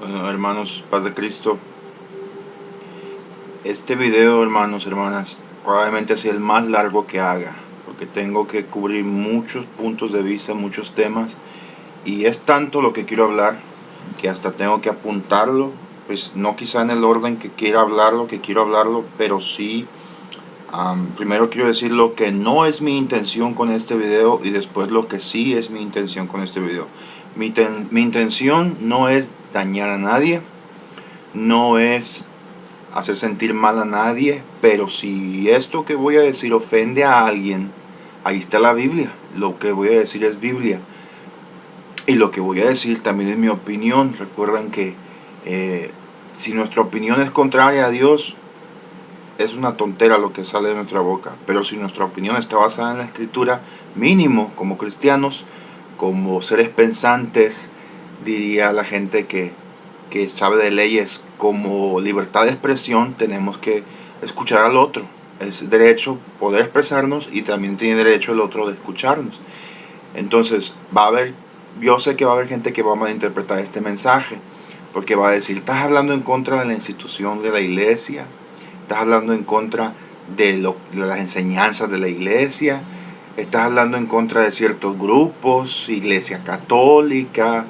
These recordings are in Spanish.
Bueno, hermanos, paz de Cristo. Este video, hermanos, hermanas, probablemente sea el más largo que haga, porque tengo que cubrir muchos puntos de vista, muchos temas, y es tanto lo que quiero hablar que hasta tengo que apuntarlo, pues no quizá en el orden que quiero hablarlo, pero sí, primero quiero decir lo que no es mi intención con este video y después lo que sí es mi intención con este video. Mi intención no es dañar a nadie, no es hacer sentir mal a nadie, pero si esto que voy a decir ofende a alguien, ahí está la Biblia. Lo que voy a decir es Biblia. Y lo que voy a decir también es mi opinión. Recuerden que si nuestra opinión es contraria a Dios, es una tontera lo que sale de nuestra boca. Pero si nuestra opinión está basada en la Escritura, mínimo como cristianos, como seres pensantes, diría la gente que sabe de leyes, como libertad de expresión, tenemos que escuchar al otro. Es derecho poder expresarnos y también tiene derecho el otro de escucharnos. Entonces, yo sé que va a haber gente que va a malinterpretar este mensaje, porque va a decir, estás hablando en contra de la institución de la iglesia, estás hablando en contra de las enseñanzas de la iglesia, estás hablando en contra de ciertos grupos, iglesia católica,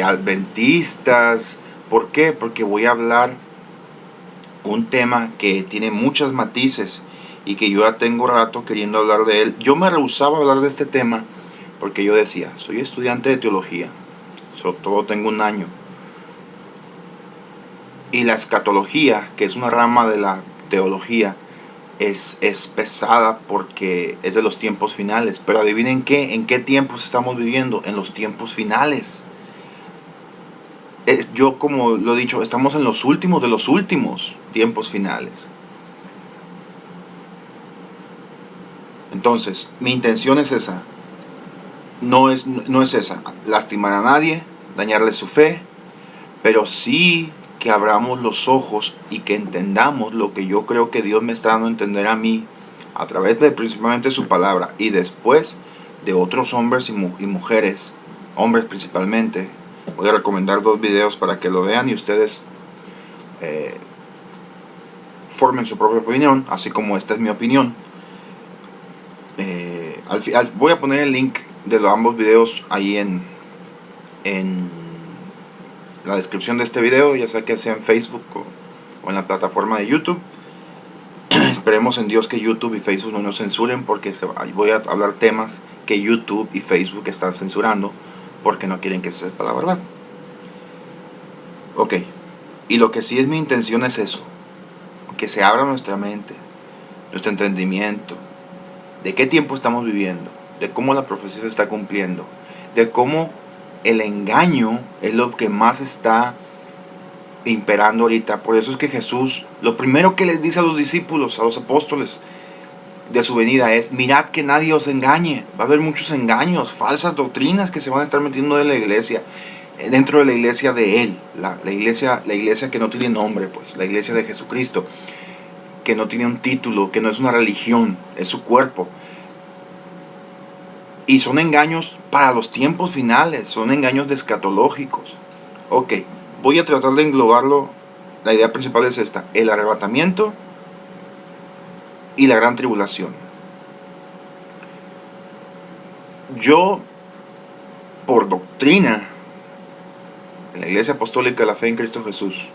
adventistas. ¿Por qué? Porque voy a hablar un tema que tiene muchos matices y que yo ya tengo rato queriendo hablar de él. Yo me rehusaba a hablar de este tema porque yo decía, soy estudiante de teología, sobre todo tengo un año, y la escatología, que es una rama de la teología, es pesada porque es de los tiempos finales. Pero adivinen qué, en qué tiempos estamos viviendo, en los tiempos finales. Yo, como lo he dicho, estamos en los últimos de los últimos tiempos finales. Entonces, mi intención es esa. No es esa, lastimar a nadie, dañarle su fe, pero sí que abramos los ojos y que entendamos lo que yo creo que Dios me está dando a entender a mí a través de principalmente su palabra y después de otros hombres y mujeres, hombres principalmente. Voy a recomendar 2 videos para que lo vean y ustedes formen su propia opinión, así como esta es mi opinión. Voy a poner el link de ambos videos ahí en la descripción de este video, ya sea que sea en Facebook o en la plataforma de YouTube. Esperemos en Dios que YouTube y Facebook no nos censuren, porque voy a hablar temas que YouTube y Facebook están censurando porque no quieren que se sepa la verdad. Ok, y lo que sí es mi intención es eso, que se abra nuestra mente, nuestro entendimiento, de qué tiempo estamos viviendo, de cómo la profecía se está cumpliendo, de cómo el engaño es lo que más está imperando ahorita. Por eso es que Jesús, lo primero que les dice a los discípulos, a los apóstoles de su venida es, mirad que nadie os engañe. Va a haber muchos engaños, falsas doctrinas que se van a estar metiendo en la iglesia, dentro de la iglesia de Él, la iglesia que no tiene nombre, pues, la iglesia de Jesucristo, que no tiene un título, que no es una religión, es su cuerpo. Y son engaños para los tiempos finales, son engaños escatológicos. Ok, voy a tratar de englobarlo. La idea principal es esta: el arrebatamiento y la gran tribulación. Yo, por doctrina de la Iglesia Apostólica de la Fe en Cristo Jesús,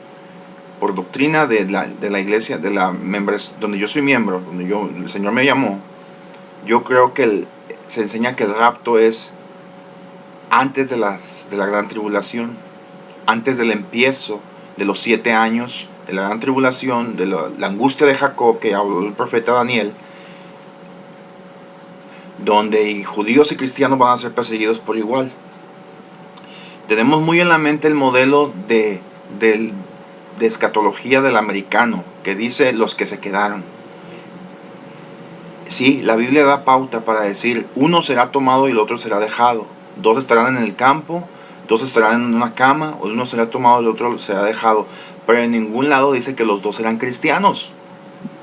por doctrina de la iglesia, de la donde yo soy miembro, donde el Señor me llamó, yo creo que se enseña que el rapto es antes de la gran tribulación, antes del empiezo de los 7 años de la gran tribulación, de la angustia de Jacob que habló el profeta Daniel, donde judíos y cristianos van a ser perseguidos por igual. Tenemos muy en la mente el modelo de escatología del americano, que dice los que se quedaron. Sí, la Biblia da pauta para decir, uno será tomado y el otro será dejado. 2 estarán en el campo, 2 estarán en una cama, uno será tomado y el otro será dejado. Pero en ningún lado dice que los 2 serán cristianos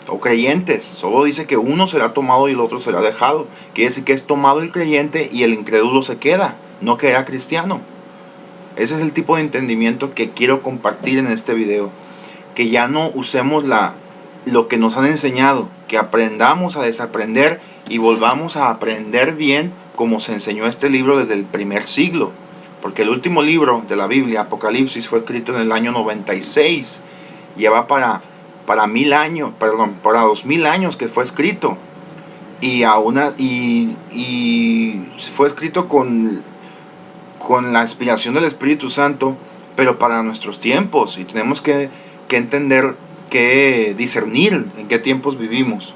o creyentes. Solo dice que uno será tomado y el otro será dejado. Quiere decir que es tomado el creyente y el incrédulo se queda, no que era cristiano. Ese es el tipo de entendimiento que quiero compartir en este video. Que ya no usemos lo que nos han enseñado, que aprendamos a desaprender y volvamos a aprender bien como se enseñó este libro desde el primer siglo. Porque el último libro de la Biblia, Apocalipsis, fue escrito en el año 96. Lleva para 1000 años, perdón, para 2000 años que fue escrito. Y fue escrito con la inspiración del Espíritu Santo, pero para nuestros tiempos. Y tenemos que entender, que discernir en qué tiempos vivimos.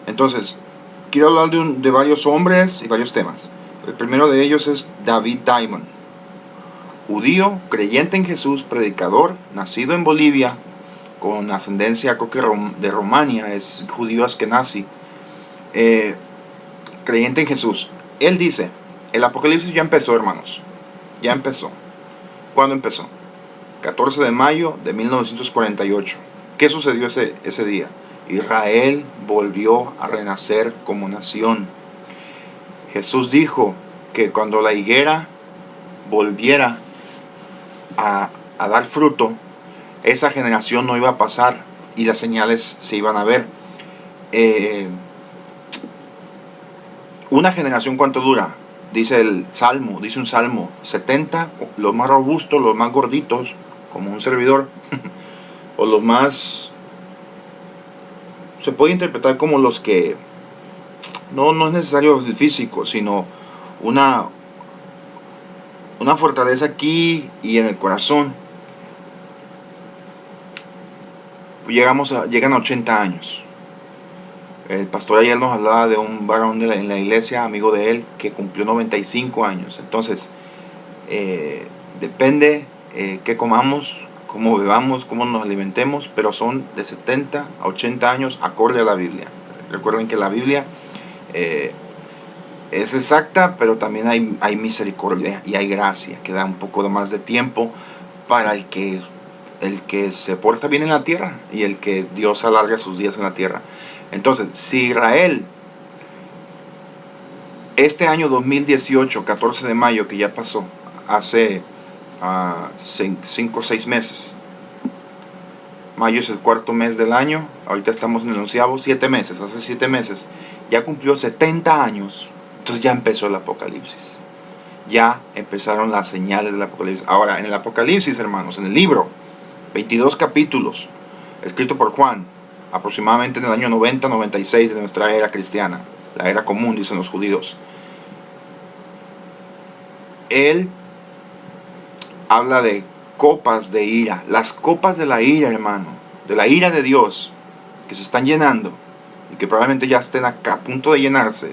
Entonces, quiero hablar de varios hombres y varios temas. El primero de ellos es David Diamond, judío, creyente en Jesús, predicador, nacido en Bolivia, con ascendencia creo que de Rumania, es judío askenazi, creyente en Jesús. Él dice, el Apocalipsis ya empezó, hermanos, ya empezó. ¿Cuándo empezó? 14 de mayo de 1948. ¿Qué sucedió ese día? Israel volvió a renacer como nación. Jesús dijo que cuando la higuera volviera a dar fruto, esa generación no iba a pasar y las señales se iban a ver. Una generación, ¿cuánto dura? Dice un salmo, 70, los más robustos, los más gorditos, como un servidor, o los más, se puede interpretar como los que, no es necesario el físico, sino una fortaleza aquí y en el corazón. Llegan a 80 años. El pastor ayer nos hablaba de un varón en la iglesia, amigo de él, que cumplió 95 años. Entonces, depende qué comamos, cómo bebamos, cómo nos alimentemos, pero son de 70 a 80 años acorde a la Biblia. Recuerden que la Biblia es exacta, pero también hay misericordia y hay gracia, que da un poco más de tiempo para el que se porta bien en la tierra y el que Dios alarga sus días en la tierra. Entonces, si Israel, este año 2018, 14 de mayo, que ya pasó, hace 5 o 6 meses, mayo es el cuarto mes del año, ahorita estamos en el 11º, 7 meses, hace 7 meses, ya cumplió 70 años, entonces ya empezó el Apocalipsis. Ya empezaron las señales del Apocalipsis. Ahora, en el Apocalipsis, hermanos, en el libro, 22 capítulos, escrito por Juan, aproximadamente en el año 90-96 de nuestra era cristiana, la era común, dicen los judíos. Él habla de copas de ira, las copas de la ira, hermano, de la ira de Dios, que se están llenando, y que probablemente ya estén acá, a punto de llenarse,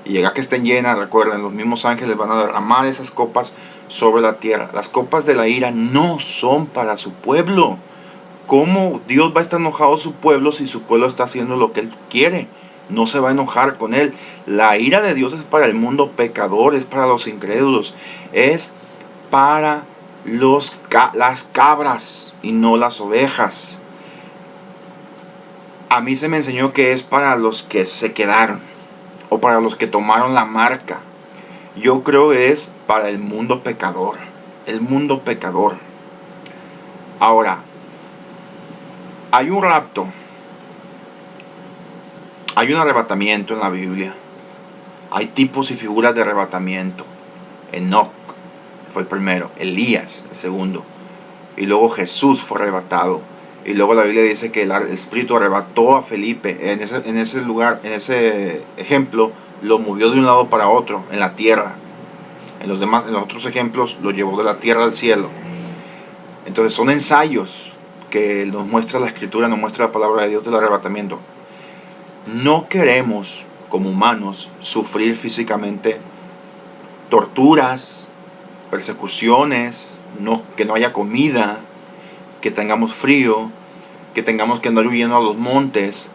y llega que estén llenas. Recuerden, los mismos ángeles van a derramar esas copas sobre la tierra. Las copas de la ira no son para su pueblo. ¿Cómo Dios va a estar enojado a su pueblo si su pueblo está haciendo lo que Él quiere? No se va a enojar con Él. La ira de Dios es para el mundo pecador, es para los incrédulos, es para las cabras y no las ovejas. A mí se me enseñó que es para los que se quedaron, o para los que tomaron la marca. Yo creo que es para el mundo pecador. El mundo pecador. Ahora, hay un rapto, hay un arrebatamiento en la Biblia. Hay tipos y figuras de arrebatamiento. Enoc fue el primero, Elías el segundo, y luego Jesús fue arrebatado. Y luego la Biblia dice que el Espíritu arrebató a Felipe. En ese lugar, en ese ejemplo, lo movió de un lado para otro en la tierra. En los otros ejemplos, lo llevó de la tierra al cielo. Entonces son ensayos que nos muestra la Escritura, nos muestra la palabra de Dios del arrebatamiento. No queremos, como humanos, sufrir físicamente torturas, persecuciones, que no haya comida, que tengamos frío, que tengamos que andar huyendo a los montes,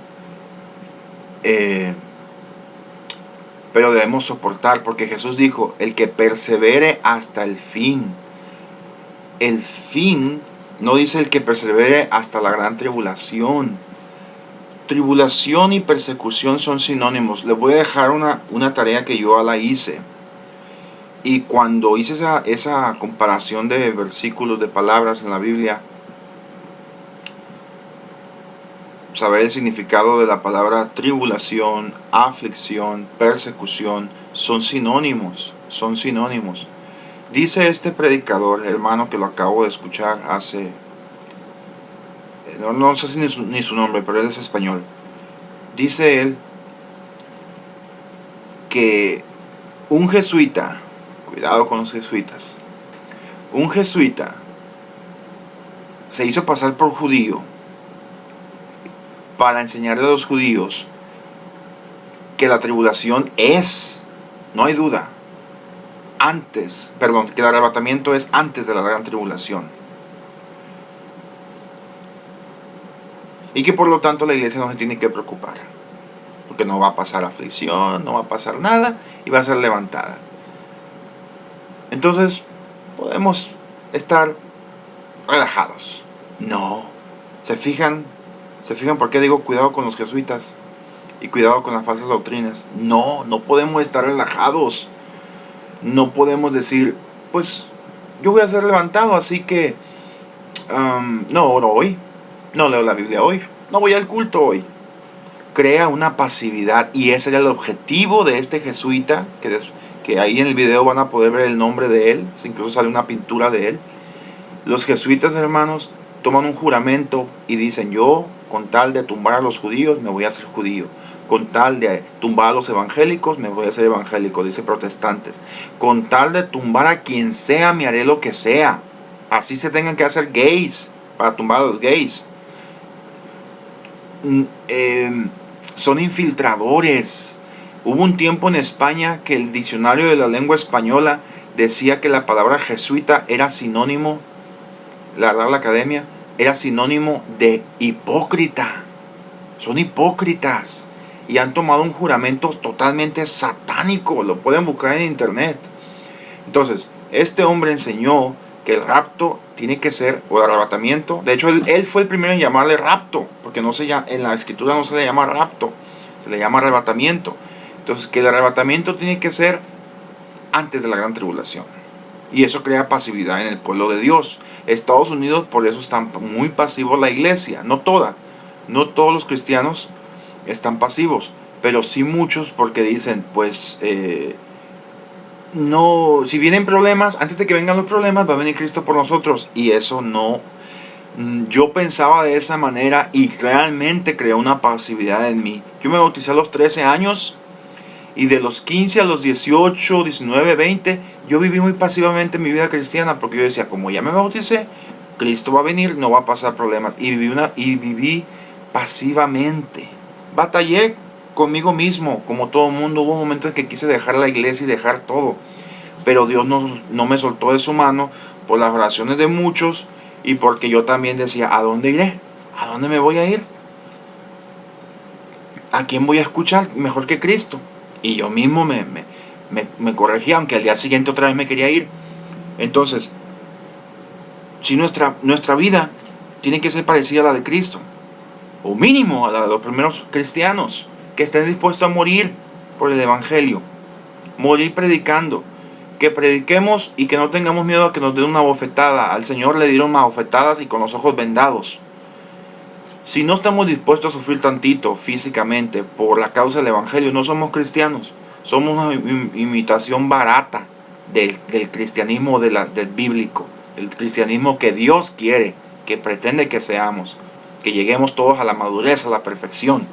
pero debemos soportar, porque Jesús dijo, el que persevere hasta el fin. El fin no dice el que persevere hasta la gran tribulación. Tribulación y persecución son sinónimos. Les voy a dejar una tarea que yo la hice. Y cuando hice esa comparación de versículos, de palabras en la Biblia, saber el significado de la palabra tribulación, aflicción, persecución, son sinónimos, son sinónimos. Dice este predicador, hermano, que lo acabo de escuchar hace, no sé si ni su nombre, pero él es español. Dice él que un jesuita, cuidado con los jesuitas, un jesuita se hizo pasar por judío para enseñarle a los judíos que la tribulación es, no hay duda, que el arrebatamiento es antes de la gran tribulación. Y que por lo tanto la iglesia no se tiene que preocupar, porque no va a pasar aflicción, no va a pasar nada y va a ser levantada. Entonces podemos estar relajados. No. ¿Se fijan por qué digo cuidado con los jesuitas y cuidado con las falsas doctrinas? No podemos estar relajados. No podemos decir, pues yo voy a ser levantado, así que no oro hoy, no leo la Biblia hoy, no voy al culto hoy. Crea una pasividad, y ese era el objetivo de este jesuita, que ahí en el video van a poder ver el nombre de él, incluso sale una pintura de él. Los jesuitas, hermanos, toman un juramento y dicen: yo, con tal de tumbar a los judíos, me voy a hacer judío. Con tal de tumbar a los evangélicos, me voy a hacer evangélico, dice protestantes. Con tal de tumbar a quien sea, me haré lo que sea. Así se tengan que hacer gays, para tumbar a los gays. Son infiltradores. Hubo un tiempo en España que el diccionario de la lengua española decía que la palabra jesuita era sinónimo, la Real Academia, era sinónimo de hipócrita. Son hipócritas y han tomado un juramento totalmente satánico. Lo pueden buscar en internet. Entonces, este hombre enseñó que el rapto tiene que ser, o el arrebatamiento. De hecho, él fue el primero en llamarle rapto, porque en la escritura no se le llama rapto, se le llama arrebatamiento. Entonces, que el arrebatamiento tiene que ser antes de la gran tribulación. Y eso crea pasividad en el pueblo de Dios. Estados Unidos, por eso está muy pasivo la iglesia. No todos los cristianos están pasivos, pero sí muchos, porque dicen, pues, no, si vienen problemas, antes de que vengan los problemas, va a venir Cristo por nosotros. Y eso no. Yo pensaba de esa manera y realmente creó una pasividad en mí. Yo me bauticé a los 13 años y de los 15 a los 18, 19, 20, yo viví muy pasivamente mi vida cristiana, porque yo decía, como ya me bauticé, Cristo va a venir, no va a pasar problemas. Y viví pasivamente. Batallé conmigo mismo, como todo el mundo. Hubo momentos en que quise dejar la iglesia y dejar todo, pero Dios no me soltó de su mano, por las oraciones de muchos, y porque yo también decía, ¿a dónde iré? ¿A dónde me voy a ir? ¿A quién voy a escuchar mejor que Cristo? Y yo mismo me corregía, aunque al día siguiente otra vez me quería ir. Entonces, si nuestra vida tiene que ser parecida a la de Cristo, o mínimo a la de los primeros cristianos, que estén dispuestos a morir por el evangelio, morir predicando, que prediquemos y que no tengamos miedo a que nos den una bofetada. Al Señor le dieron más bofetadas y con los ojos vendados. Si no estamos dispuestos a sufrir tantito físicamente por la causa del evangelio, no somos cristianos. Somos una imitación barata del cristianismo del bíblico, el cristianismo que Dios quiere, que pretende que seamos, que lleguemos todos a la madurez, a la perfección.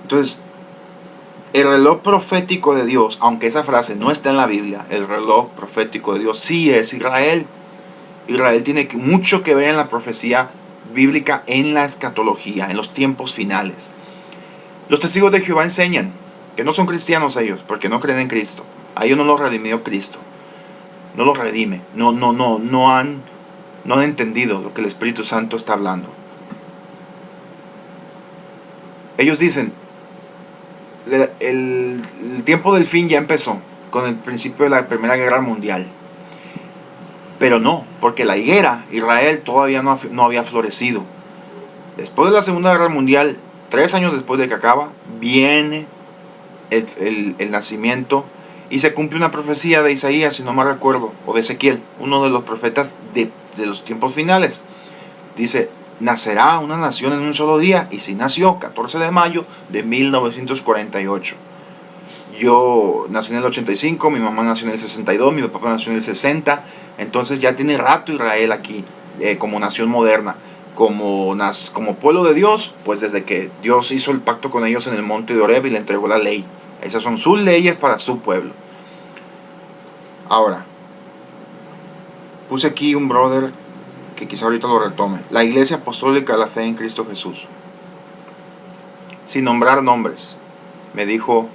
Entonces, el reloj profético de Dios, aunque esa frase no está en la Biblia, el reloj profético de Dios sí es Israel. Israel tiene mucho que ver en la profecía bíblica, en la escatología, en los tiempos finales. Los testigos de Jehová enseñan que no son cristianos ellos, porque no creen en Cristo. A ellos no los redimió Cristo. No los redime. No han entendido lo que el Espíritu Santo está hablando. Ellos dicen, el tiempo del fin ya empezó con el principio de la Primera Guerra Mundial. Pero no, porque la higuera, Israel, todavía no había florecido. Después de la Segunda Guerra Mundial, 3 años después de que acaba, viene el nacimiento Y se cumple una profecía de Isaías, si no me recuerdo, o de Ezequiel, uno de los profetas de los tiempos finales. Dice, nacerá una nación en un solo día, y sí nació, 14 de mayo de 1948. Yo nací en el 85, mi mamá nació en el 62, mi papá nació en el 60, entonces ya tiene rato Israel aquí, como nación moderna, como pueblo de Dios, pues desde que Dios hizo el pacto con ellos en el monte de Oreb y le entregó la ley. Esas son sus leyes para su pueblo. Ahora, puse aquí un brother que quizá ahorita lo retome. La Iglesia Apostólica de la Fe en Cristo Jesús. Sin nombrar nombres, me dijo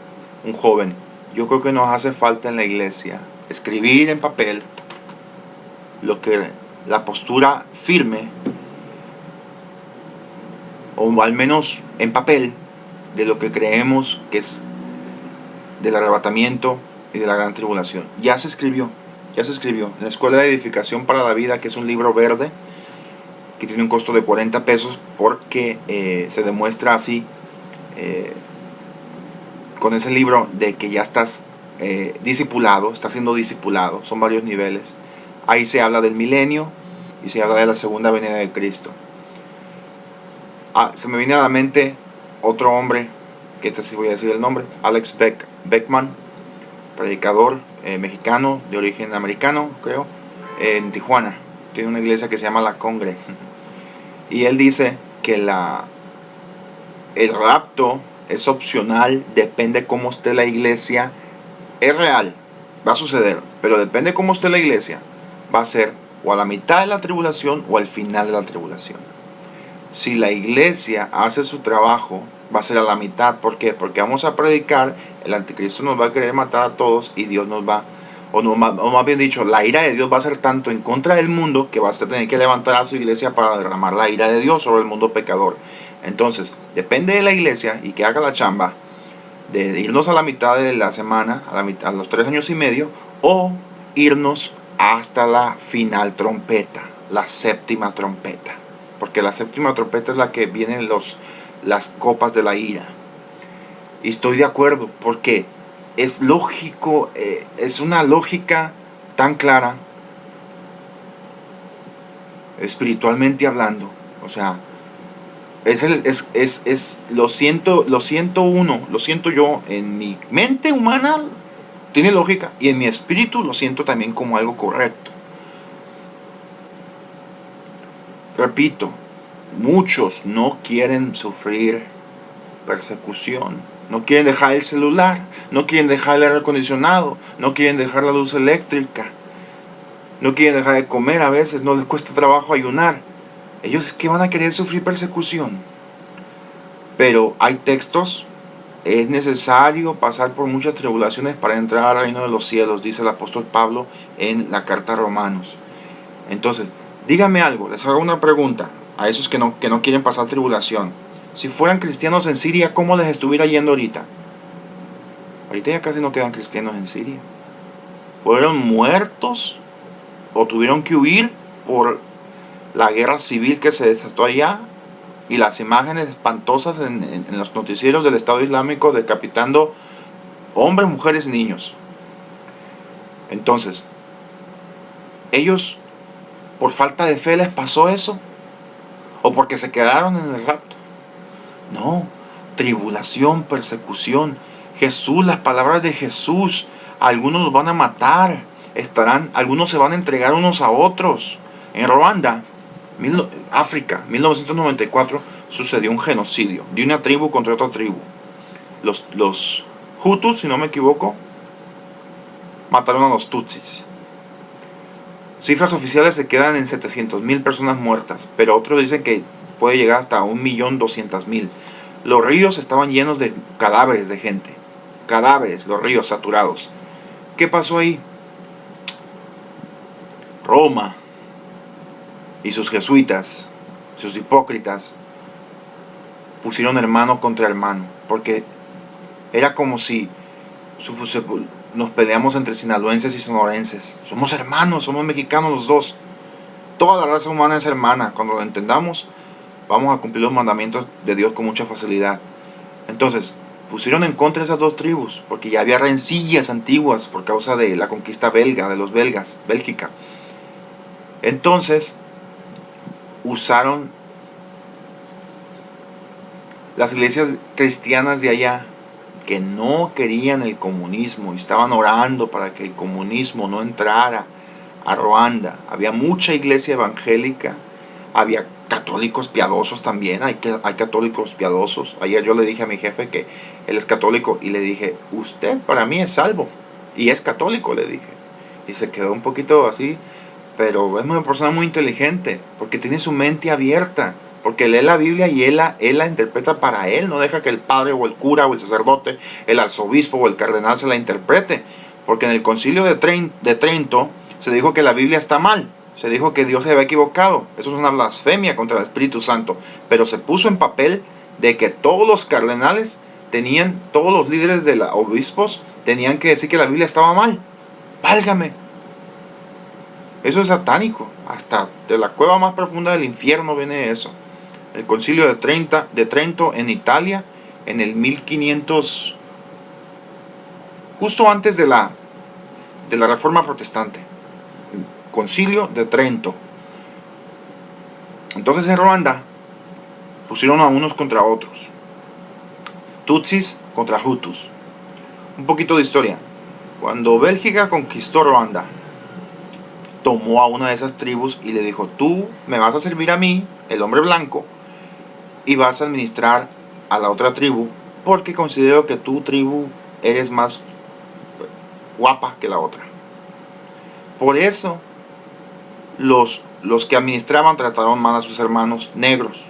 un joven, yo creo que nos hace falta en la iglesia escribir en papel lo que la postura firme, o al menos en papel, de lo que creemos que es del arrebatamiento y de la gran tribulación. Ya se escribió en la Escuela de Edificación para la Vida, que es un libro verde que tiene un costo de 40 pesos porque se demuestra así con ese libro de que ya estás discipulado, estás siendo discipulado, son varios niveles. Ahí se habla del milenio y se habla de la segunda venida de Cristo. Se me viene a la mente otro hombre, que este sí voy a decir el nombre, Alex Beckman, predicador mexicano de origen americano, creo, en Tijuana. Tiene una iglesia que se llama La Congre. Y él dice que el rapto es opcional, depende cómo esté la iglesia. Es real, va a suceder, pero depende cómo esté la iglesia. Va a ser o a la mitad de la tribulación o al final de la tribulación. Si la iglesia hace su trabajo, va a ser a la mitad. ¿Por qué? Porque vamos a predicar, el anticristo nos va a querer matar a todos y Dios nos va, o más bien dicho, la ira de Dios va a ser tanto en contra del mundo que va a tener que levantar a su iglesia para derramar la ira de Dios sobre el mundo pecador. Entonces, depende de la iglesia y que haga la chamba de irnos a la mitad de la semana, a los 3 años y medio, o irnos hasta la final trompeta, la séptima trompeta. Porque la séptima trompeta es la que vienen las copas de la ira. Y estoy de acuerdo, porque es lógico, es una lógica tan clara, espiritualmente hablando. O sea, lo siento yo, en mi mente humana tiene lógica, y en mi espíritu lo siento también como algo correcto. Repito, muchos no quieren sufrir persecución, no quieren dejar el celular, no quieren dejar el aire acondicionado, no quieren dejar la luz eléctrica, no quieren dejar de comer, a veces no les cuesta trabajo ayunar. Ellos que van a querer sufrir persecución. Pero hay textos, es necesario pasar por muchas tribulaciones para entrar al reino de los cielos, dice el apóstol Pablo en la carta a Romanos. Entonces, dígame algo, les hago una pregunta a esos que no quieren pasar tribulación. Si fueran cristianos en Siria, ¿cómo les estuviera yendo ahorita? Ahorita ya casi no quedan cristianos en Siria. Fueron muertos o tuvieron que huir por la guerra civil que se desató allá, y las imágenes espantosas en los noticieros del Estado Islámico decapitando hombres, mujeres y niños. Entonces, ellos, por falta de fe les pasó eso, o porque se quedaron en el rapto. No, tribulación, persecución. Jesús, las palabras de Jesús, algunos los van a matar, algunos se van a entregar unos a otros. En Ruanda, África, 1994, sucedió un genocidio de una tribu contra otra tribu. Los Hutus, si no me equivoco, mataron a los Tutsis. Cifras oficiales se quedan en 700,000 personas muertas, pero otros dicen que puede llegar hasta 1.200.000. Los ríos estaban llenos de cadáveres de gente. Cadáveres, los ríos saturados. ¿Qué pasó ahí? Roma y sus jesuitas, sus hipócritas, pusieron hermano contra hermano, porque era como si nos peleamos entre sinaloenses y sonorenses. Somos hermanos, somos mexicanos los dos. Toda la raza humana es hermana. Cuando lo entendamos, vamos a cumplir los mandamientos de Dios con mucha facilidad. Entonces, pusieron en contra de esas dos tribus, porque ya había rencillas antiguas por causa de la conquista belga, de los belgas, Bélgica. Entonces, usaron las iglesias cristianas de allá, que no querían el comunismo y estaban orando para que el comunismo no entrara a Ruanda. Había mucha iglesia evangélica, había católicos piadosos también, hay católicos piadosos. Ayer yo le dije a mi jefe que él es católico y le dije, usted para mí es salvo y es católico, le dije. Y se quedó un poquito así, pero es una persona muy inteligente porque tiene su mente abierta, porque lee la Biblia y él la interpreta para él, no deja que el padre o el cura o el sacerdote, el arzobispo o el cardenal se la interprete, porque en el concilio de Trento se dijo que la Biblia está mal, se dijo que Dios se había equivocado, eso es una blasfemia contra el Espíritu Santo, pero se puso en papel de que todos los cardenales todos los líderes de los obispos tenían que decir que la Biblia estaba mal. Válgame, eso es satánico, hasta de la cueva más profunda del infierno viene eso. El concilio de Trento en Italia, en el 1500, justo antes de la Reforma Protestante. El concilio de Trento. Entonces en Ruanda pusieron a unos contra otros. Tutsis contra Hutus. Un poquito de historia. Cuando Bélgica conquistó Ruanda, tomó a una de esas tribus y le dijo, tú me vas a servir a mí, el hombre blanco, y vas a administrar a la otra tribu, porque considero que tu tribu eres más guapa que la otra. Por eso los que administraban trataron mal a sus hermanos negros.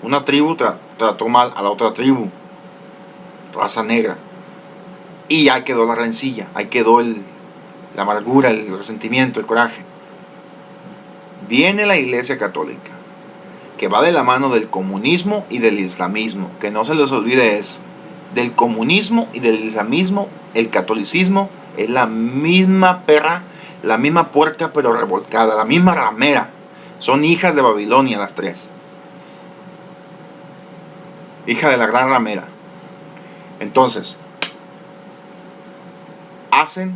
Una tribu trató mal a la otra tribu, raza negra, y ahí quedó la rencilla, ahí quedó la amargura, el resentimiento, el coraje. Viene la Iglesia Católica, que va de la mano del comunismo y del islamismo, que no se les olvide eso. Del comunismo y del islamismo, el catolicismo es la misma perra, la misma puerca pero revolcada, la misma ramera. Son hijas de Babilonia las tres. Hija de la gran ramera. Entonces, hacen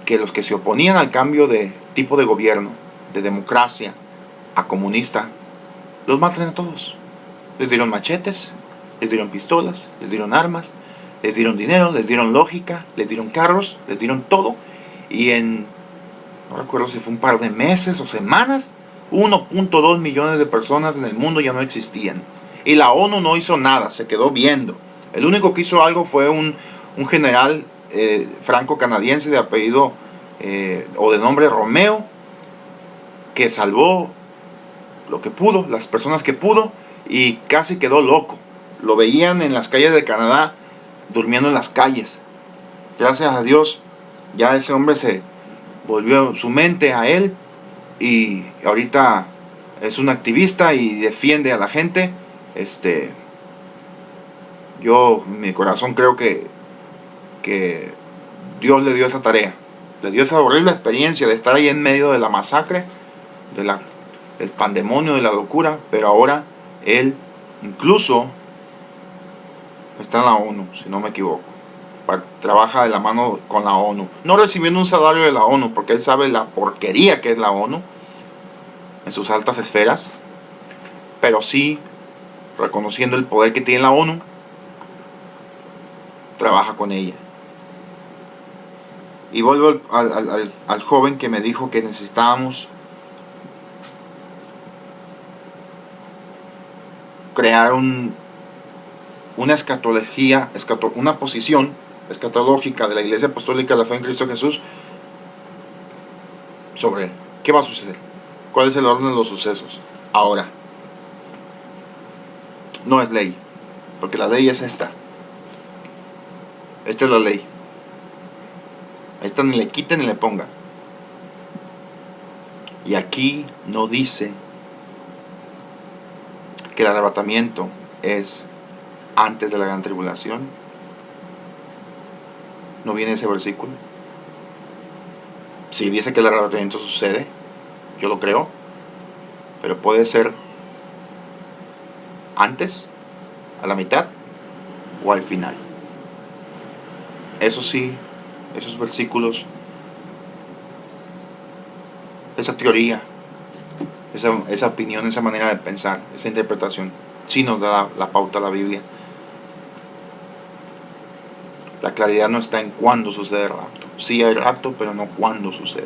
que los que se oponían al cambio de tipo de gobierno, de democracia a comunista, los maten a todos. Les dieron machetes, les dieron pistolas, les dieron armas, les dieron dinero, les dieron lógica, les dieron carros, les dieron todo. Y no recuerdo si fue un par de meses o semanas, 1.2 millones de personas en el mundo ya no existían. Y la ONU no hizo nada, se quedó viendo. El único que hizo algo fue un general franco-canadiense de apellido o de nombre Romeo, que salvó lo que pudo, las personas que pudo, y casi quedó loco. Lo veían en las calles de Canadá, durmiendo en las calles. Gracias a Dios, ya ese hombre se volvió su mente a él, y ahorita es un activista y defiende a la gente. Yo en mi corazón creo que Dios le dio esa tarea, le dio esa horrible experiencia de estar ahí en medio de la masacre, del pandemonio, de la locura, pero ahora él incluso está en la ONU, si no me equivoco. Trabaja de la mano con la ONU, no recibiendo un salario de la ONU, porque él sabe la porquería que es la ONU en sus altas esferas, pero sí reconociendo el poder que tiene la ONU, trabaja con ella. Y vuelvo al joven que me dijo que necesitábamos crear una escatología, una posición escatológica de la Iglesia Apostólica de la Fe en Cristo Jesús sobre qué va a suceder, cuál es el orden de los sucesos. Ahora, no es ley, porque la ley es esta. Esta es la ley. Esta ni le quiten ni le pongan. Y aquí no dice que el arrebatamiento es antes de la gran tribulación. No viene ese versículo. Sí dice que el arrebatamiento sucede, yo lo creo, pero puede ser antes, a la mitad, o al final. Eso sí, esos versículos, esa teoría, esa opinión, esa manera de pensar, esa interpretación, sí nos da la pauta a la Biblia. La claridad no está en cuándo sucede el rapto. Sí hay rapto, pero no cuándo sucede.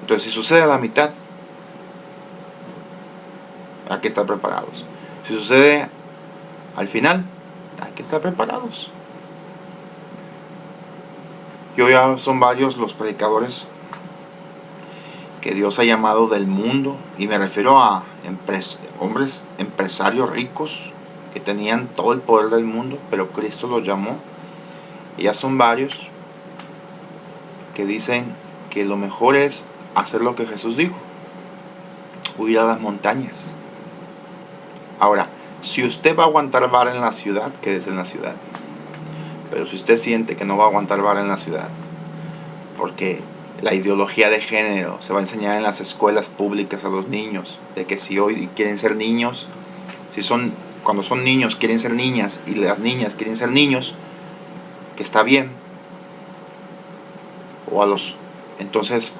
Entonces, si sucede a la mitad, hay que estar preparados. Si sucede al final, hay que estar preparados. Yo ya son varios los predicadores que Dios ha llamado del mundo, y me refiero a hombres empresarios ricos que tenían todo el poder del mundo, pero Cristo los llamó. Y ya son varios que dicen que lo mejor es hacer lo que Jesús dijo: huir a las montañas. Ahora, si usted va a aguantar vara en la ciudad, quédese en la ciudad. Pero si usted siente que no va a aguantar vara en la ciudad, porque la ideología de género se va a enseñar en las escuelas públicas a los niños, de que si hoy quieren ser niños, cuando son niños quieren ser niñas, y las niñas quieren ser niños, que está bien, entonces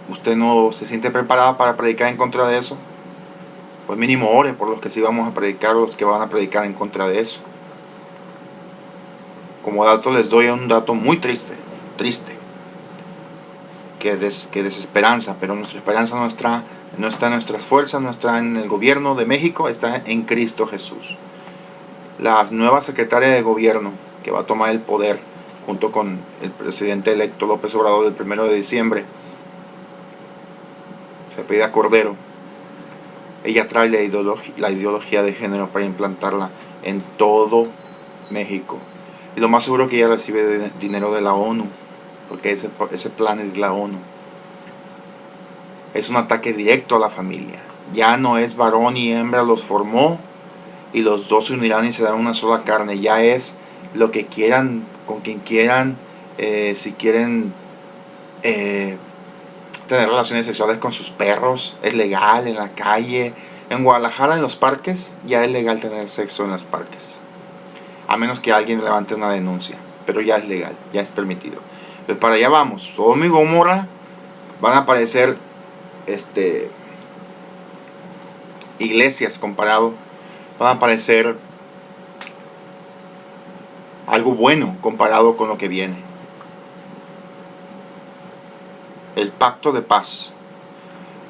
usted no se siente preparada para predicar en contra de eso, pues mínimo ore por los que sí vamos a predicar, los que van a predicar en contra de eso. Como dato les doy un dato muy triste, que desesperanza, pero nuestra esperanza no está en nuestras fuerzas, no está en el gobierno de México, está en Cristo Jesús. La nueva secretaria de gobierno que va a tomar el poder junto con el presidente electo López Obrador el 1 de diciembre, se apellida Cordero. Ella trae la ideología de género para implantarla en todo México. Y lo más seguro que ella recibe dinero de la ONU, porque ese plan es de la ONU. Es un ataque directo a la familia. Ya no es varón y hembra los formó, y los dos se unirán y serán una sola carne. Ya es lo que quieran, con quien quieran, si quieren tener relaciones sexuales con sus perros, es legal en la calle. En Guadalajara, en los parques, ya es legal tener sexo en los parques, a menos que alguien levante una denuncia, pero ya es legal, ya es permitido. Pues para allá vamos. Sodoma y Gomorra van a aparecer iglesias comparado, van a aparecer algo bueno comparado con lo que viene. El pacto de paz.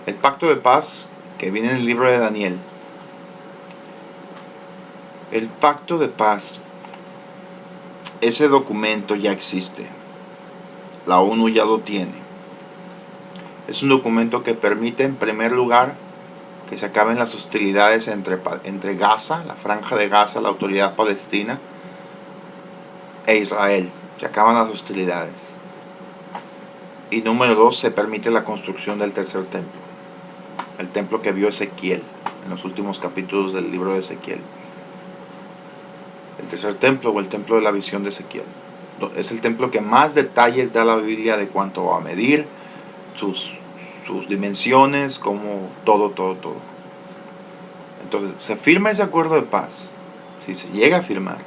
El pacto de paz que viene en el libro de Daniel. El pacto de paz, ese documento ya existe. La ONU ya lo tiene. Es un documento que permite, en primer lugar, que se acaben las hostilidades entre Gaza, la franja de Gaza, la autoridad palestina, e Israel. Se acaban las hostilidades. Y número 2, se permite la construcción del tercer templo. El templo que vio Ezequiel en los últimos capítulos del libro de Ezequiel. El tercer templo, o el templo de la visión de Ezequiel, es el templo que más detalles da la Biblia de cuánto va a medir, sus dimensiones, como todo. Entonces, se firma ese acuerdo de paz. Si se llega a firmar,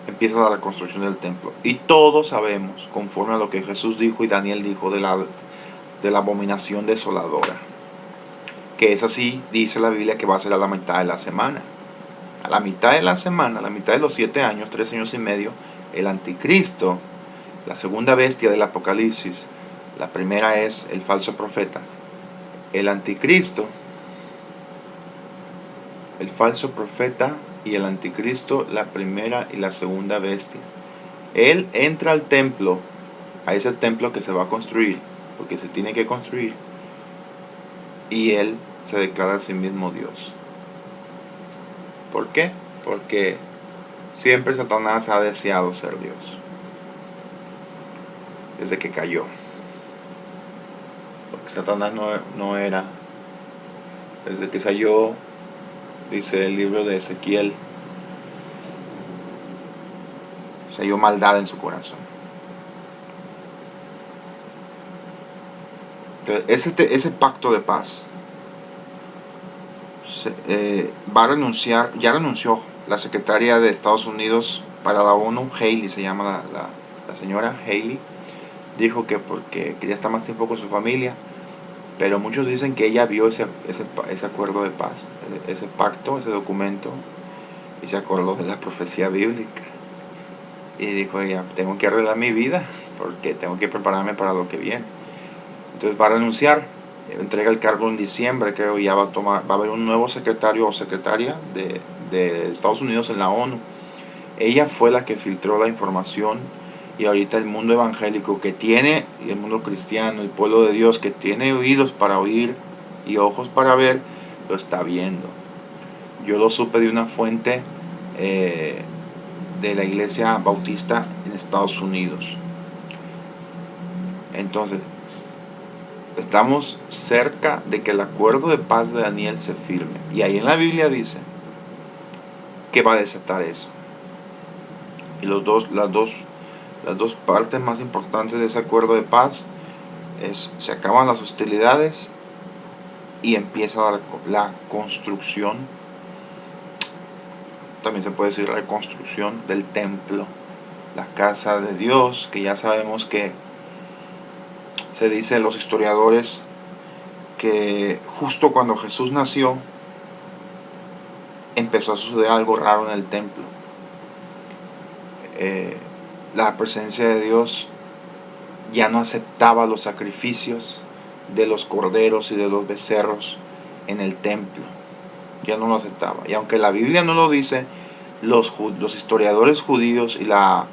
empieza la construcción del templo. Y todos sabemos, conforme a lo que Jesús dijo y Daniel dijo, de la abominación desoladora, que es así, dice la Biblia, que va a ser a la mitad de la semana. A la mitad de la semana, a la mitad de los 7 años, 3 años y medio, el anticristo, la segunda bestia del Apocalipsis. La primera es el falso profeta. El anticristo, el falso profeta y el anticristo, la primera y la segunda bestia. Él entra al templo, a ese templo que se va a construir, porque se tiene que construir, y él se declara a sí mismo Dios. ¿Por qué? Porque siempre Satanás ha deseado ser Dios, desde que cayó. Porque Satanás no era, desde que salió, dice el libro de Ezequiel, se halló maldad en su corazón. Entonces, ese pacto de paz va a renunciar, ya renunció la secretaria de Estados Unidos para la ONU, Haley se llama la señora Haley, dijo que porque quería estar más tiempo con su familia, pero muchos dicen que ella vio ese acuerdo de paz, ese pacto, ese documento, y se acordó de la profecía bíblica. Y dijo ella, tengo que arreglar mi vida, porque tengo que prepararme para lo que viene. Entonces va a renunciar, entrega el cargo en diciembre, creo, y ya va a haber un nuevo secretario o secretaria de Estados Unidos en la ONU. Ella fue la que filtró la información, y ahorita el mundo evangélico que tiene, y el mundo cristiano, el pueblo de Dios que tiene oídos para oír y ojos para ver, lo está viendo. Yo lo supe de una fuente de la iglesia bautista en Estados Unidos. Entonces, estamos cerca de que el acuerdo de paz de Daniel se firme. Y ahí en la Biblia dice que va a desatar eso. Y las dos partes más importantes de ese acuerdo de paz es: se acaban las hostilidades y empieza la construcción, también se puede decir reconstrucción del templo, la casa de Dios, que ya sabemos que se dice en los historiadores que justo cuando Jesús nació empezó a suceder algo raro en el templo. La presencia de Dios ya no aceptaba los sacrificios de los corderos y de los becerros en el templo. Ya no lo aceptaba. Y aunque la Biblia no lo dice, los historiadores judíos y la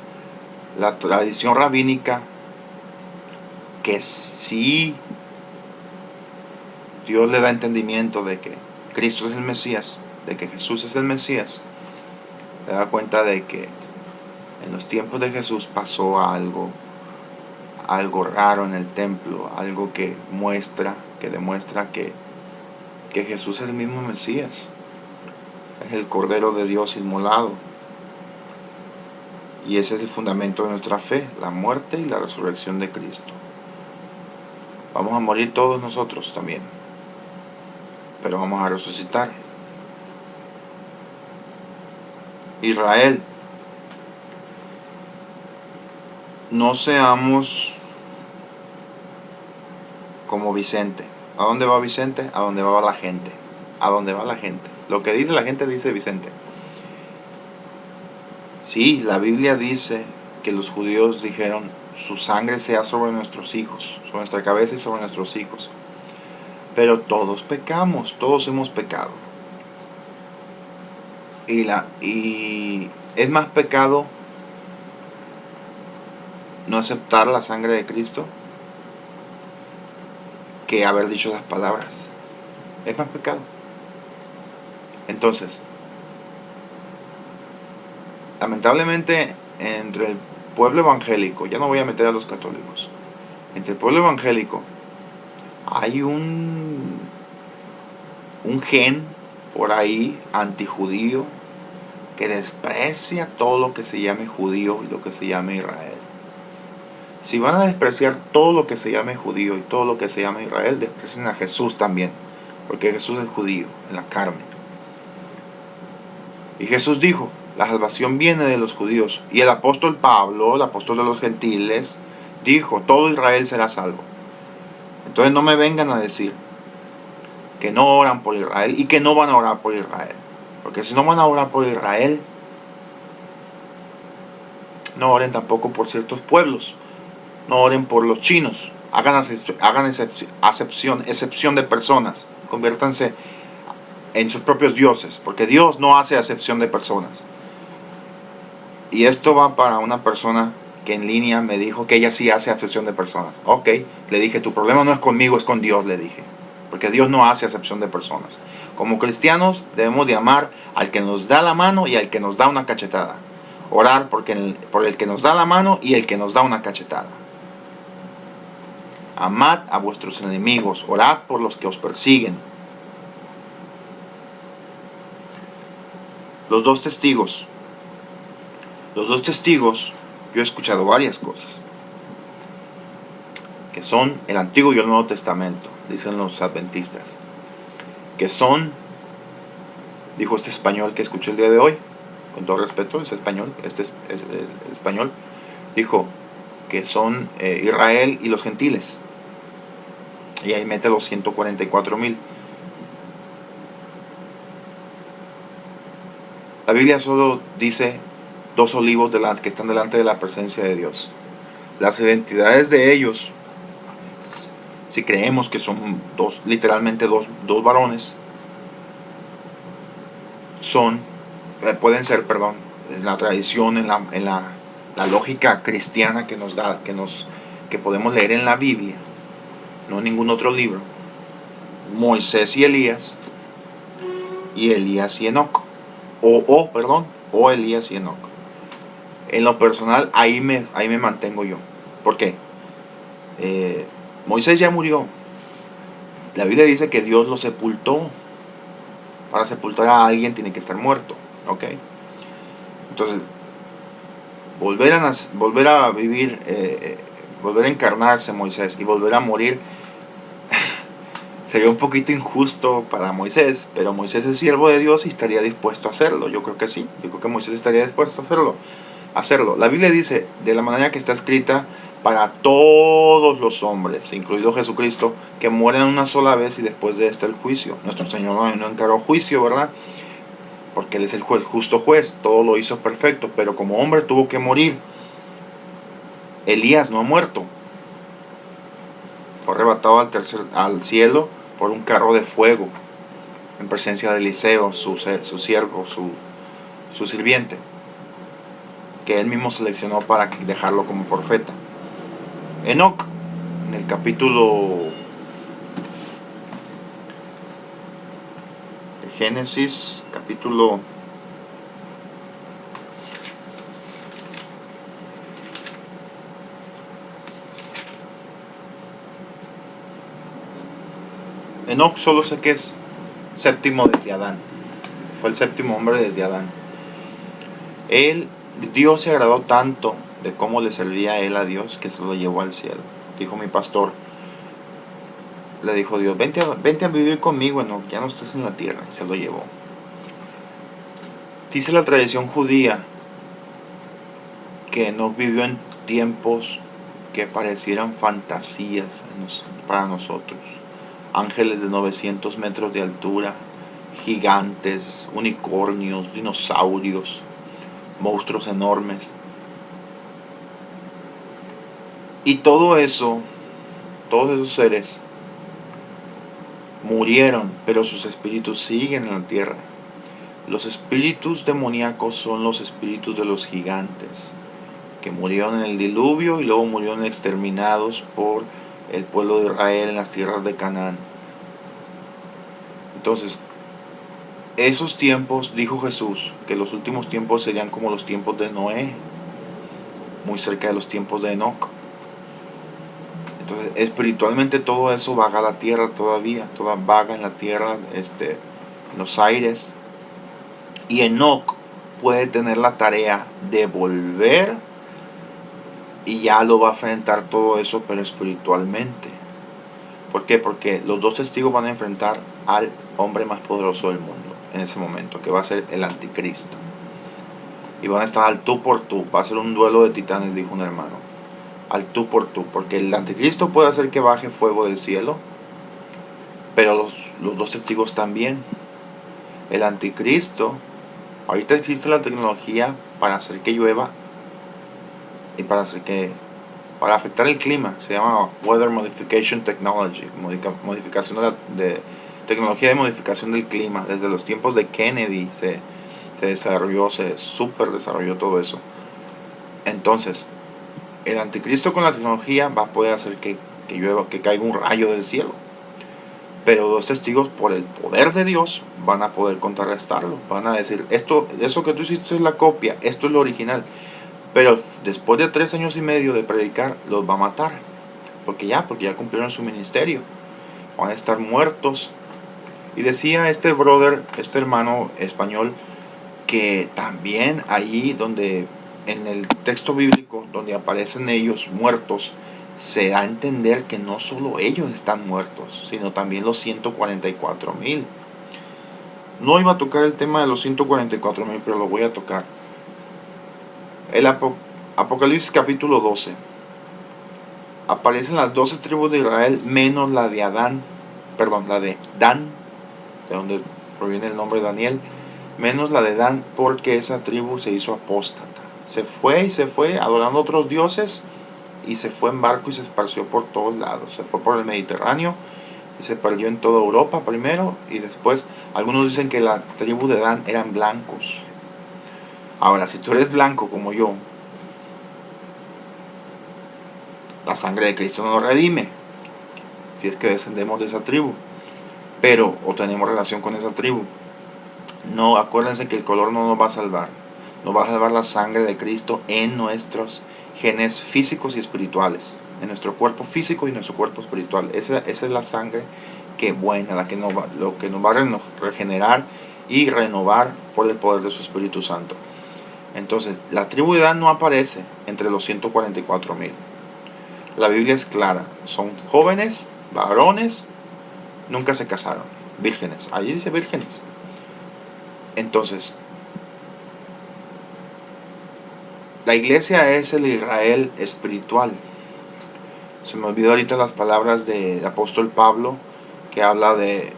tradición rabínica, que sí Dios le da entendimiento de que Cristo es el Mesías, de que Jesús es el Mesías, se da cuenta de que en los tiempos de Jesús pasó algo raro en el templo, algo que demuestra que Jesús es el mismo Mesías, es el Cordero de Dios inmolado. Y ese es el fundamento de nuestra fe, la muerte y la resurrección de Cristo. Vamos a morir todos nosotros también, pero vamos a resucitar. Israel, no seamos como Vicente. ¿A dónde va Vicente? A dónde va la gente. A dónde va la gente. Lo que dice la gente dice Vicente. Sí, la Biblia dice que los judíos dijeron: su sangre sea sobre nuestros hijos, sobre nuestra cabeza y sobre nuestros hijos. Pero todos pecamos, todos hemos pecado. Y es más pecado no aceptar la sangre de Cristo que haber dicho las palabras. Es más pecado. Entonces, lamentablemente, entre el pueblo evangélico, ya no voy a meter a los católicos, entre el pueblo evangélico hay un gen por ahí antijudío que desprecia todo lo que se llame judío y lo que se llame Israel. Si van a despreciar todo lo que se llame judío y todo lo que se llame Israel, desprecien a Jesús también, porque Jesús es judío en la carne. Y Jesús dijo: la salvación viene de los judíos. Y el apóstol Pablo, el apóstol de los gentiles, dijo: todo Israel será salvo. Entonces no me vengan a decir que no oran por Israel y que no van a orar por Israel. Porque si no van a orar por Israel, no oren tampoco por ciertos pueblos. No oren por los chinos. Hagan excepción de personas. Conviértanse en sus propios dioses, porque Dios no hace acepción de personas. Y esto va para una persona que en línea me dijo que ella sí hace acepción de personas. Ok, le dije: tu problema no es conmigo, es con Dios, le dije, porque Dios no hace acepción de personas. Como cristianos debemos de amar al que nos da la mano y al que nos da una cachetada. Orar por el que nos da la mano y el que nos da una cachetada. Amad a vuestros enemigos, orad por los que os persiguen. Los dos testigos, yo he escuchado varias cosas, que son el Antiguo y el Nuevo Testamento, dicen los adventistas, que son, dijo este español que escuché el día de hoy, con todo respeto, es español, es el español, dijo que son Israel y los gentiles. Y ahí mete los 144,000. La Biblia solo dice dos olivos que están delante de la presencia de Dios. Las identidades de ellos, si creemos que son literalmente dos varones, pueden ser, perdón, en la tradición, en la lógica cristiana que podemos leer en la Biblia, no en ningún otro libro, Moisés y Elías y Enoc, o Elías y Enoc. En lo personal, ahí me mantengo yo. ¿Por qué? Moisés ya murió. La Biblia dice que Dios lo sepultó. Para sepultar a alguien tiene que estar muerto. ¿Ok? Entonces, volver a vivir, volver a encarnarse Moisés y volver a morir sería un poquito injusto para Moisés, pero Moisés es siervo de Dios y estaría dispuesto a hacerlo. Yo creo que sí. Yo creo que Moisés estaría dispuesto a hacerlo. La Biblia dice, de la manera que está escrita, para todos los hombres, incluido Jesucristo, que mueren una sola vez y después de este el juicio. Nuestro Señor no encaró juicio, ¿verdad? Porque Él es el justo juez, todo lo hizo perfecto, pero como hombre tuvo que morir. Elías no ha muerto. Fue arrebatado al cielo por un carro de fuego, en presencia de Eliseo, su siervo, su sirviente, que él mismo seleccionó para dejarlo como profeta. Enoc, en el capítulo de Génesis, capítulo Enoc solo sé que es séptimo desde Adán. Fue el séptimo hombre desde Adán. Dios se agradó tanto de cómo le servía él a Dios que se lo llevó al cielo. Dijo mi pastor, le dijo Dios, vente a vivir conmigo, Enoc, ya no estás en la tierra. Y se lo llevó. Dice la tradición judía que Enoc vivió en tiempos que parecieran fantasías para nosotros. Ángeles de 900 metros de altura, gigantes, unicornios, dinosaurios, monstruos enormes. Y todos esos seres murieron, pero sus espíritus siguen en la tierra. Los espíritus demoníacos son los espíritus de los gigantes, que murieron en el diluvio y luego murieron exterminados por el pueblo de Israel en las tierras de Canaán. Entonces, esos tiempos, dijo Jesús, que los últimos tiempos serían como los tiempos de Noé, muy cerca de los tiempos de Enoc. Entonces, espiritualmente todo eso vaga la tierra todavía, toda vaga en la tierra, en los aires. Y Enoc puede tener la tarea de volver y ya lo va a enfrentar todo eso, pero espiritualmente. ¿Por qué? Porque los dos testigos van a enfrentar al hombre más poderoso del mundo en ese momento, que va a ser el anticristo. Y van a estar al tú por tú. Va a ser un duelo de titanes, dijo un hermano. Al tú por tú. Porque el anticristo puede hacer que baje fuego del cielo, pero los dos testigos también. El anticristo, ahorita existe la tecnología para hacer que llueva y para afectar el clima. Se llama Weather Modification Technology, tecnología de modificación del clima. Desde los tiempos de Kennedy se desarrolló, se super desarrolló todo eso. Entonces, el anticristo con la tecnología va a poder hacer que llueva, que caiga un rayo del cielo. Pero los testigos, por el poder de Dios, van a poder contrarrestarlo. Van a decir, eso que tú hiciste es la copia, esto es lo original. Pero después de 3 años y medio de predicar, los va a matar. Porque ya cumplieron su ministerio. Van a estar muertos. Y decía este hermano español, que también allí donde, en el texto bíblico, donde aparecen ellos muertos, se da a entender que no solo ellos están muertos, sino también los 144,000. No iba a tocar el tema de los 144,000, pero lo voy a tocar. El Apocalipsis capítulo 12. Aparecen las 12 tribus de Israel menos la de Adán, perdón, la de Dan, de donde proviene el nombre de Daniel, menos la de Dan, porque esa tribu se hizo apóstata. Se fue adorando a otros dioses y se fue en barco y se esparció por todos lados. Se fue por el Mediterráneo y se perdió en toda Europa primero, y después algunos dicen que la tribu de Dan eran blancos. Ahora, si tú eres blanco como yo, la sangre de Cristo nos redime, si es que descendemos de esa tribu, pero o tenemos relación con esa tribu. No, acuérdense que el color no nos va a salvar. Nos va a salvar la sangre de Cristo en nuestros genes físicos y espirituales, en nuestro cuerpo físico y nuestro cuerpo espiritual. Esa es la sangre que buena, lo que nos va a regenerar y renovar por el poder de su Espíritu Santo. Entonces, la tribu de Dan no aparece entre los 144,000. La Biblia es clara, son jóvenes, varones, nunca se casaron, vírgenes. Allí dice vírgenes. Entonces, la iglesia es el Israel espiritual. Se me olvidó ahorita las palabras del apóstol Pablo, que habla de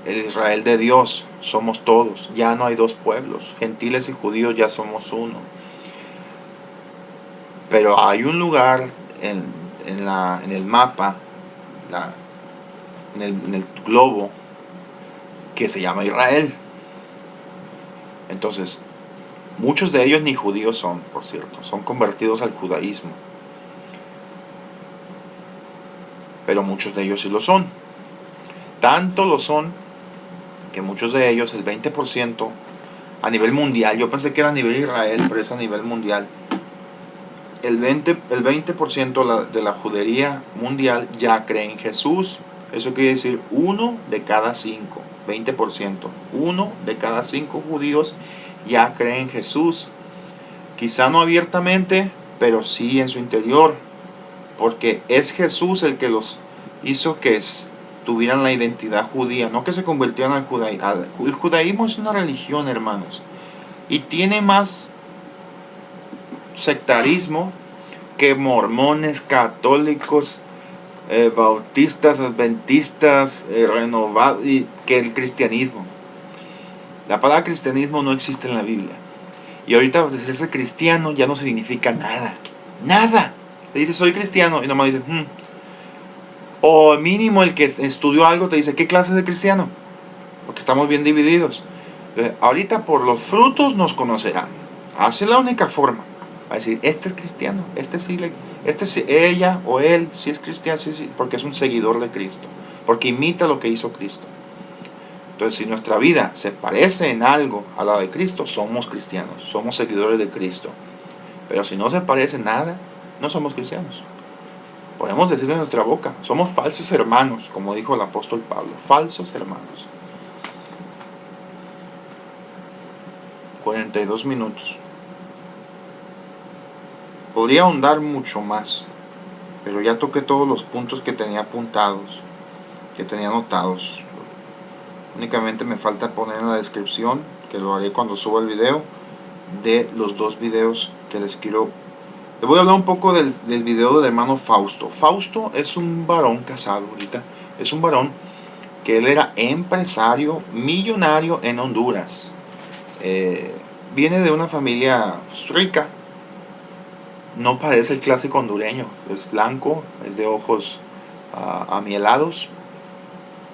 el Israel de Dios. Somos todos, ya no hay dos pueblos, gentiles y judíos ya somos uno. Pero hay un lugar en el mapa, en el globo, que se llama Israel. Entonces, muchos de ellos ni judíos son, por cierto, son convertidos al judaísmo. Pero muchos de ellos sí lo son. Tanto lo son que muchos de ellos, el 20%, a nivel mundial, yo pensé que era a nivel Israel, pero es a nivel mundial. El 20% de la judería mundial ya cree en Jesús. Eso quiere decir 1 de cada 5, 20%. 1 de cada 5 judíos ya cree en Jesús. Quizá no abiertamente, pero sí en su interior. Porque es Jesús el que los hizo que tuvieran la identidad judía, no que se convirtieran al judaísmo. El judaísmo es una religión, hermanos, y tiene más sectarismo que mormones, católicos, bautistas, adventistas, renovados, y que el cristianismo. La palabra cristianismo no existe en la Biblia. Y ahorita decirse cristiano ya no significa nada. Nada. Te dice soy cristiano y nomás dice O mínimo el que estudió algo te dice ¿qué clase de cristiano? Porque estamos bien divididos. Ahorita por los frutos nos conocerán. Así es la única forma. Va a decir, este es cristiano, este es ella o él, si es cristiano, sí, porque es un seguidor de Cristo, porque imita lo que hizo Cristo. Entonces, si nuestra vida se parece en algo a la de Cristo, somos cristianos, somos seguidores de Cristo. Pero si no se parece en nada, no somos cristianos. Podemos decir en nuestra boca, somos falsos hermanos, como dijo el apóstol Pablo, falsos hermanos. 42 minutos. Podría ahondar mucho más, pero ya toqué todos los puntos que tenía apuntados, que tenía anotados. Únicamente me falta poner en la descripción, que lo haré cuando suba el video, de los dos videos que les quiero. Les voy a hablar un poco del video del hermano Fausto. Fausto es un varón casado ahorita, es un varón que él era empresario, millonario en Honduras. Viene de una familia rica. No parece el clásico hondureño, es blanco, es de ojos amielados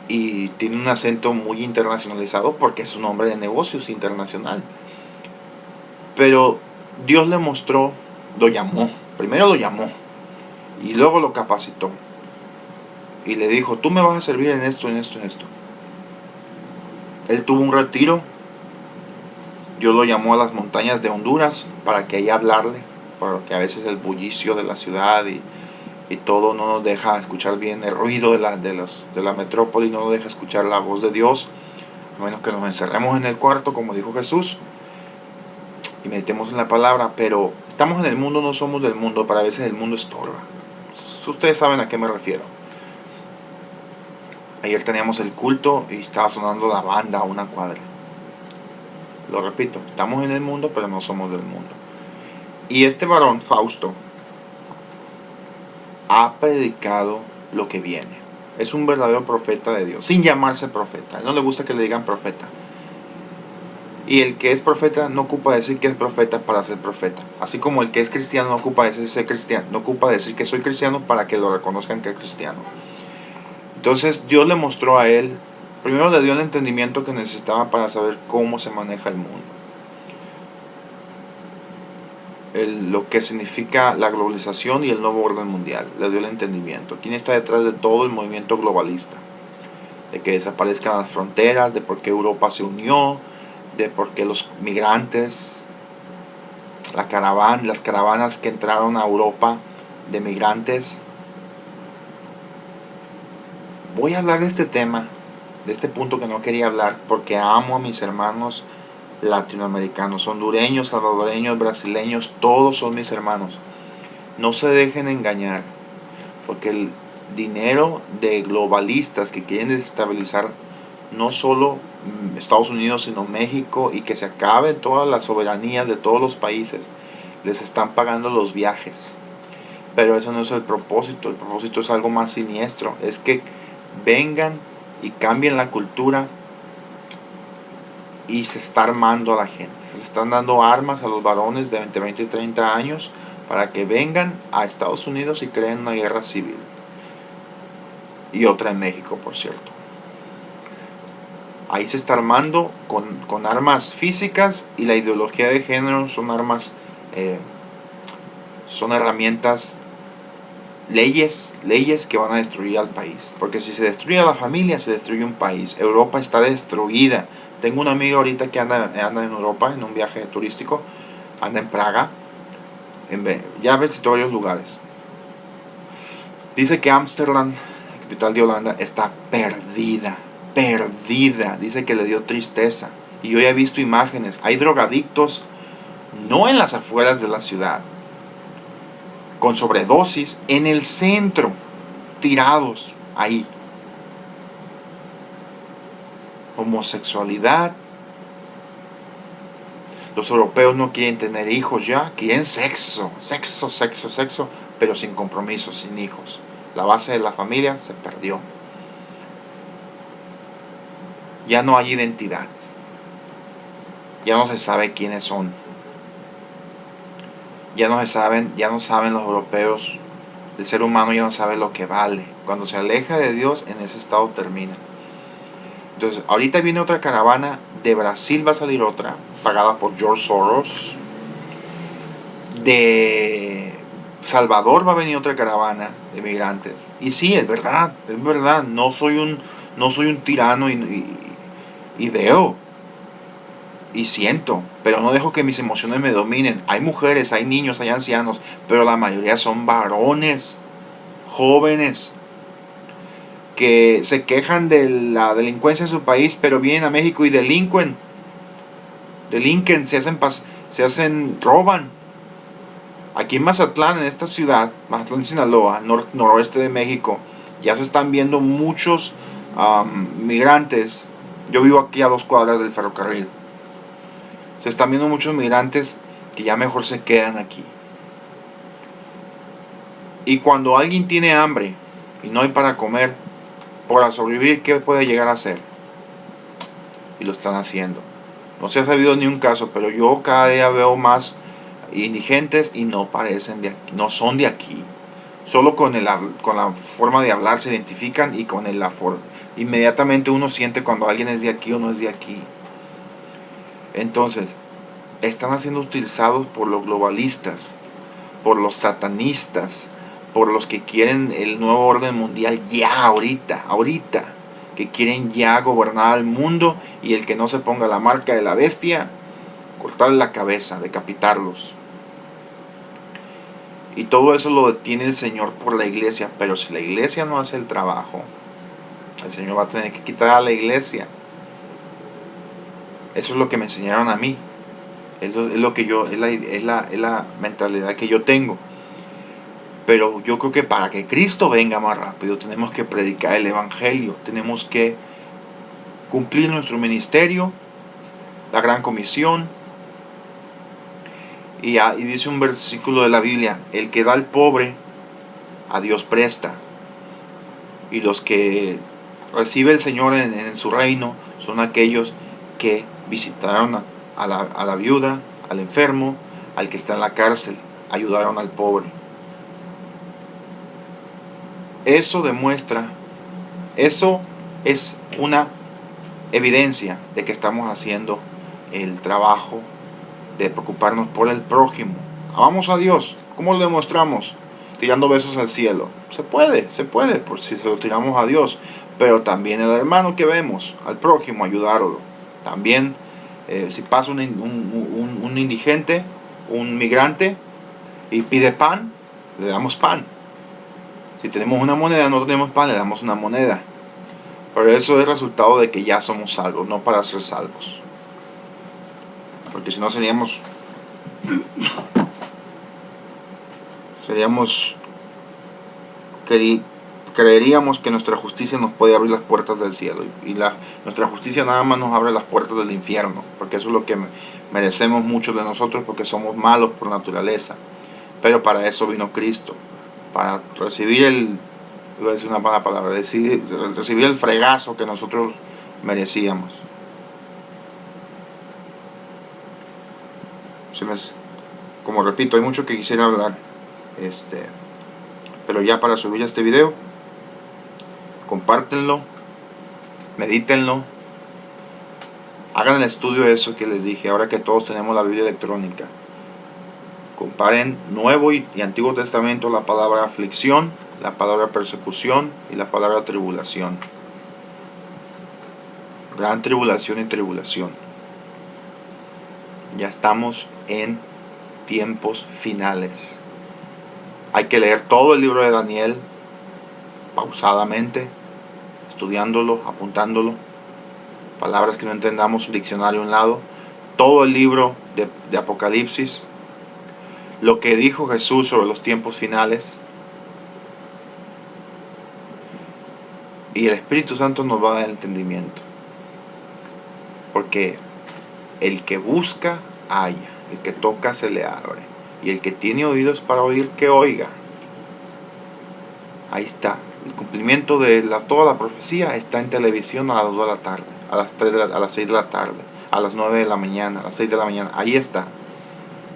y tiene un acento muy internacionalizado porque es un hombre de negocios internacional. Pero Dios le mostró, lo llamó, primero lo llamó y luego lo capacitó y le dijo, tú me vas a servir en esto, en esto, en esto. Él tuvo un retiro, Dios lo llamó a las montañas de Honduras para que ahí hablarle, porque a veces el bullicio de la ciudad y todo no nos deja escuchar bien, el ruido de la metrópoli no nos deja escuchar la voz de Dios, a menos que nos encerremos en el cuarto, como dijo Jesús, y meditemos en la palabra. Pero estamos en el mundo, no somos del mundo, para a veces el mundo estorba. Ustedes saben a qué me refiero. Ayer teníamos el culto y estaba sonando la banda a una cuadra. Lo repito, estamos en el mundo, pero no somos del mundo. Y este varón, Fausto, ha predicado lo que viene. Es un verdadero profeta de Dios, sin llamarse profeta. A él no le gusta que le digan profeta. Y el que es profeta no ocupa decir que es profeta para ser profeta. Así como el que es cristiano no ocupa decir ser cristiano, no ocupa decir que soy cristiano para que lo reconozcan que es cristiano. Entonces Dios le mostró a él, primero le dio el entendimiento que necesitaba para saber cómo se maneja el mundo. Lo que significa la globalización y el nuevo orden mundial. Le dio el entendimiento. ¿Quién está detrás de todo el movimiento globalista? De que desaparezcan las fronteras, de por qué Europa se unió, de por qué los migrantes, las caravanas que entraron a Europa de migrantes. Voy a hablar de este tema, de este punto que no quería hablar, porque amo a mis hermanos latinoamericanos, hondureños, salvadoreños, brasileños, todos son mis hermanos. No se dejen engañar, porque el dinero de globalistas que quieren desestabilizar no solo Estados Unidos, sino México, y que se acabe todas las soberanías de todos los países, les están pagando los viajes. Pero eso no es el propósito es algo más siniestro, es que vengan y cambien la cultura. Y se está armando a la gente. Se le están dando armas a los varones de entre 20 y 30 años para que vengan a Estados Unidos y creen una guerra civil. Y otra en México, por cierto. Ahí se está armando con armas físicas, y la ideología de género son armas, son herramientas, leyes que van a destruir al país. Porque si se destruye a la familia, se destruye un país. Europa está destruida. Tengo una amiga ahorita que anda en Europa en un viaje turístico, anda en Praga, ya visitó varios lugares. Dice que Ámsterdam, la capital de Holanda, está perdida. Dice que le dio tristeza. Y yo ya he visto imágenes. Hay drogadictos, no en las afueras de la ciudad, con sobredosis, en el centro, tirados ahí. Homosexualidad. Los europeos no quieren tener hijos ya, quieren sexo, pero sin compromiso, sin hijos. La base de la familia se perdió. Ya no hay identidad. Ya no se sabe quiénes son. Ya no saben los europeos. El ser humano ya no sabe lo que vale. Cuando se aleja de Dios, en ese estado termina. Entonces, ahorita viene otra caravana. De Brasil va a salir otra, pagada por George Soros. De Salvador va a venir otra caravana de migrantes. Y sí, es verdad. No soy un tirano y veo y siento, pero no dejo que mis emociones me dominen. Hay mujeres, hay niños, hay ancianos, pero la mayoría son varones, jóvenes, que se quejan de la delincuencia en su país, pero vienen a México y delinquen, roban. Aquí en Mazatlán, en esta ciudad, Mazatlán, Sinaloa, noroeste de México, ya se están viendo muchos migrantes. Yo vivo aquí a 2 cuadras del ferrocarril. Se están viendo muchos migrantes que ya mejor se quedan aquí. Y cuando alguien tiene hambre y no hay para comer, para sobrevivir, ¿qué puede llegar a hacer? Y lo están haciendo. No se ha sabido ni un caso, pero yo cada día veo más indigentes y no parecen de aquí, no son de aquí. Solo con la forma de hablar se identifican, y con inmediatamente uno siente cuando alguien es de aquí o no es de aquí. Entonces, están siendo utilizados por los globalistas, por los satanistas, por los que quieren el nuevo orden mundial ya, ahorita, que quieren ya gobernar al mundo, y el que no se ponga la marca de la bestia, cortarle la cabeza, decapitarlos. Y todo eso lo detiene el Señor por la iglesia. Pero si la iglesia no hace el trabajo, el Señor va a tener que quitar a la iglesia. Eso es lo que me enseñaron a mí. Es la mentalidad que yo tengo. Pero yo creo que para que Cristo venga más rápido, tenemos que predicar el Evangelio. Tenemos que cumplir nuestro ministerio, la gran comisión. Y dice un versículo de la Biblia: el que da al pobre, a Dios presta. Y los que recibe el Señor en su reino son aquellos que visitaron a la viuda, al enfermo, al que está en la cárcel, ayudaron al pobre. Eso demuestra, eso es una evidencia de que estamos haciendo el trabajo de preocuparnos por el prójimo. Amamos a Dios. ¿Cómo lo demostramos? Tirando besos al cielo. Se puede, por si se lo tiramos a Dios. Pero también el hermano que vemos, al prójimo, ayudarlo. También, si pasa un indigente, un migrante, y pide pan, le damos pan. Si tenemos una moneda, no tenemos pan, le damos una moneda. Pero eso es resultado de que ya somos salvos, no para ser salvos. Porque si no seríamos creeríamos que nuestra justicia nos puede abrir las puertas del cielo, y nuestra justicia nada más nos abre las puertas del infierno, porque eso es lo que merecemos muchos de nosotros, porque somos malos por naturaleza. Pero para eso vino Cristo, para recibir iba a decir una mala palabra, recibir el fregazo que nosotros merecíamos. Como repito, hay mucho que quisiera hablar, pero ya para subir este video, compártenlo, medítenlo, hagan el estudio de eso que les dije. Ahora que todos tenemos la Biblia electrónica, comparen Nuevo y Antiguo Testamento, la palabra aflicción, la palabra persecución y la palabra tribulación. Gran tribulación y tribulación. Ya estamos en tiempos finales. Hay que leer todo el libro de Daniel pausadamente, estudiándolo, apuntándolo. Palabras que no entendamos, un diccionario a un lado. Todo el libro de Apocalipsis. Lo que dijo Jesús sobre los tiempos finales. Y el Espíritu Santo nos va a dar entendimiento. Porque el que busca, halla. El que toca, se le abre. Y el que tiene oídos para oír, que oiga. Ahí está. El cumplimiento de toda la profecía está en televisión a las 2 de la tarde, a las 6 de la tarde, a las 9 de la mañana, a las 6 de la mañana. Ahí está.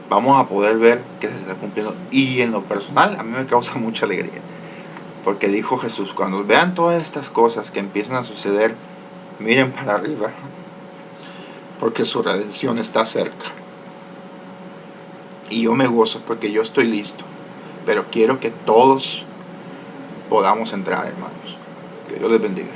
Vamos a poder ver que se está cumpliendo. Y en lo personal, a mí me causa mucha alegría. Porque dijo Jesús: cuando vean todas estas cosas que empiezan a suceder, miren para arriba, porque su redención está cerca. Y yo me gozo porque yo estoy listo. Pero quiero que todos podamos entrar, hermanos. Que Dios les bendiga.